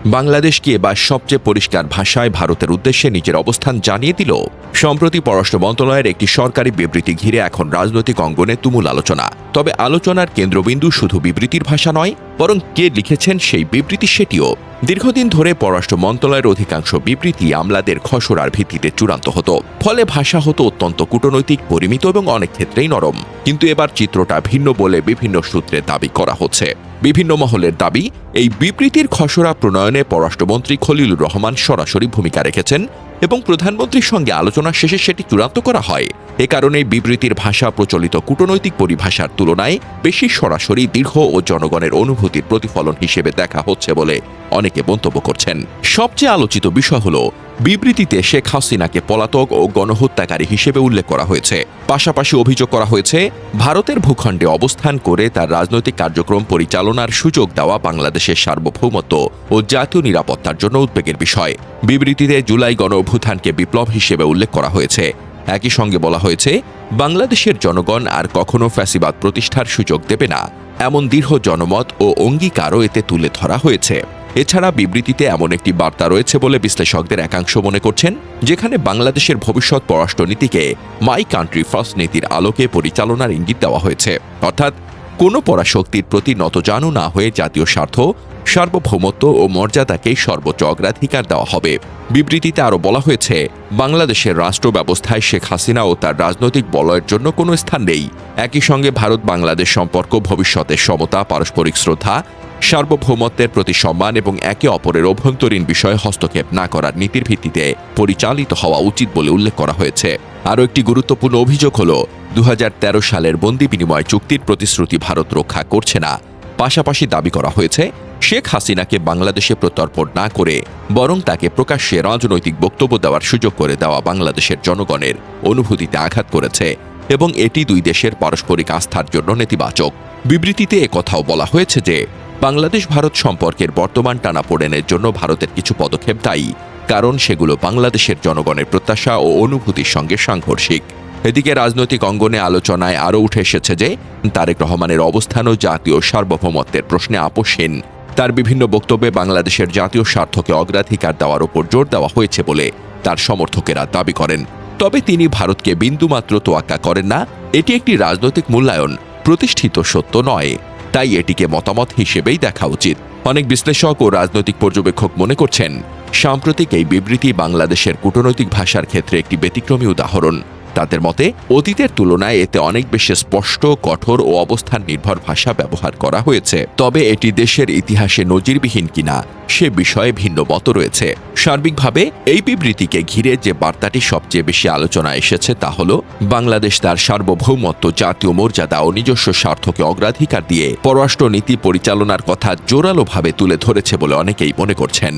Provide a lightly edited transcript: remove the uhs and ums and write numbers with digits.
বাংলাদেশকে এবার সবচেয়ে পরিষ্কার ভাষায় ভারতের উদ্দেশ্যে নিজের অবস্থান জানিয়ে দিল। সম্প্রতি পররাষ্ট্র মন্ত্রণালয়ের একটি সরকারি বিবৃতি ঘিরে এখন রাজনৈতিক অঙ্গনে তুমুল আলোচনা। তবে আলোচনার কেন্দ্রবিন্দু শুধু বিবৃতির ভাষা নয়, বরং কে লিখেছেন সেই বিবৃতি সেটিও। দীর্ঘদিন ধরে পররাষ্ট্র মন্ত্রণালয়ের অধিকাংশ বিবৃতি আমলাদের খসড়ার ভিত্তিতে চূড়ান্ত হতো, ফলে ভাষা হতো অত্যন্ত কূটনৈতিক, পরিমিত এবং অনেক ক্ষেত্রেই নরম। কিন্তু এবার চিত্রটা ভিন্ন বলে বিভিন্ন সূত্রে দাবি করা হচ্ছে। বিভিন্ন মহলের দাবি, এই বিবৃতির খসড়া প্রণয়নে পররাষ্ট্রমন্ত্রী খলিলুর রহমান সরাসরি ভূমিকা রেখেছেন এবং প্রধানমন্ত্রীর সঙ্গে আলোচনা শেষে সেটি চূড়ান্ত করা হয়। এ কারণে বিবৃতির ভাষা প্রচলিত কূটনৈতিক পরিভাষার তুলনায় বেশি সরাসরি, দীর্ঘ ও জনগণের অনুভূতির প্রতিফলন হিসেবে দেখা হচ্ছে বলে অনেকে মন্তব্য করছেন। সবচেয়ে আলোচিত বিষয় হল, বিবৃতিতে শেখ হাসিনাকে পলাতক ও গণহত্যাকারী হিসেবে উল্লেখ করা হয়েছে। পাশাপাশি অভিযোগ করা হয়েছে, ভারতের ভূখণ্ডে অবস্থান করে তার রাজনৈতিক কার্যক্রম পরিচালনার সুযোগ দেওয়া বাংলাদেশের সার্বভৌমত্ব ও জাতীয় নিরাপত্তার জন্য উদ্বেগের বিষয়। বিবৃতিতে জুলাই গণঅভ্যুত্থানকে বিপ্লব হিসেবে উল্লেখ করা হয়েছে। একই সঙ্গে বলা হয়েছে, বাংলাদেশের জনগণ আর কখনো ফ্যাসিবাদ প্রতিষ্ঠার সুযোগ দেবে না, এমন দৃঢ় জনমত ও অঙ্গীকারও এতে তুলে ধরা হয়েছে। এছাড়া বিবৃতিতে এমন একটি বার্তা রয়েছে বলে বিশ্লেষকদের একাংশ মনে করছেন, যেখানে বাংলাদেশের ভবিষ্যৎ পররাষ্ট্রনীতিকে মাই কান্ট্রি ফার্স্ট নীতির আলোকে পরিচালনার ইঙ্গিত দেওয়া হয়েছে। অর্থাৎ কোনো পরাশক্তির প্রতি নতজানু না হয়ে জাতীয় স্বার্থ, সার্বভৌমত্ব ও মর্যাদাকেই সর্বোচ্চ অগ্রাধিকার দেওয়া হবে। বিবৃতিতে আরও বলা হয়েছে, বাংলাদেশের রাষ্ট্র ব্যবস্থায় শেখ হাসিনা ও তার রাজনৈতিক বলয়ের জন্য কোনো স্থান নেই। একই সঙ্গে ভারত বাংলাদেশ সম্পর্ক ভবিষ্যতের সমতা, পারস্পরিক শ্রদ্ধা, সার্বভৌমত্বের প্রতি সম্মান এবং একে অপরের অভ্যন্তরীণ বিষয়ে হস্তক্ষেপ না করার নীতির ভিত্তিতে পরিচালিত হওয়া উচিত বলে উল্লেখ করা হয়েছে। আরও একটি গুরুত্বপূর্ণ অভিযোগ হল, 2013 সালের বন্দি বিনিময় চুক্তির প্রতিশ্রুতি ভারত রক্ষা করছে না। পাশাপাশি দাবি করা হয়েছে, শেখ হাসিনাকে বাংলাদেশে প্রত্যর্পণ না করে বরং তাকে প্রকাশ্যে রাজনৈতিক বক্তব্য দেওয়ার সুযোগ করে দেওয়া বাংলাদেশের জনগণের অনুভূতিতে আঘাত করেছে এবং এটি দুই দেশের পারস্পরিক আস্থার জন্য নেতিবাচক। বিবৃতিতে একথাও বলা হয়েছে যে, বাংলাদেশ ভারত সম্পর্কের বর্তমান টানাপোড়েনের জন্য ভারতের কিছু পদক্ষেপ দায়ী, কারণ সেগুলো বাংলাদেশের জনগণের প্রত্যাশা ও অনুভূতির সঙ্গে সাংঘর্ষিক। এদিকে রাজনৈতিক অঙ্গনে আলোচনায় আরও উঠে এসেছে যে, তারেক রহমানের অবস্থানও জাতীয় সার্বভৌমত্বের প্রশ্নে আপোষহীন। তার বিভিন্ন বক্তব্যে বাংলাদেশের জাতীয় স্বার্থকে অগ্রাধিকার দেওয়ার উপর জোর দেওয়া হয়েছে বলে তার সমর্থকেরা দাবি করেন। তবে তিনি ভারতকে বিন্দুমাত্র তোয়াক্কা করেন না। এটি একটি রাজনৈতিক মূল্যায়ন, প্রতিষ্ঠিত সত্য নয়, তাই এটিকে মতামত হিসেবেই দেখা উচিত। অনেক বিশ্লেষক ও রাজনৈতিক পর্যবেক্ষক মনে করছেন, সাম্প্রতিক এই বিবৃতি বাংলাদেশের কূটনৈতিক ভাষার ক্ষেত্রে একটি ব্যতিক্রমী উদাহরণ। তাদের মতে, অতীতের তুলনায় এতে অনেক বেশি স্পষ্ট, কঠোর ও অবস্থান নির্ভর ভাষা ব্যবহার করা হয়েছে। তবে এটি দেশের ইতিহাসে নজিরবিহীন কিনা সে বিষয়ে ভিন্ন মত রয়েছে। সার্বিকভাবে এই বিবৃতিকে ঘিরে যে বার্তাটি সবচেয়ে বেশি আলোচনায় এসেছে তা হল, বাংলাদেশ তার সার্বভৌমত্ব, জাতীয় মর্যাদা ও নিজস্ব স্বার্থকে অগ্রাধিকার দিয়ে পররাষ্ট্র নীতি পরিচালনার কথা জোরালোভাবে তুলে ধরেছে বলে অনেকেই মনে করছেন।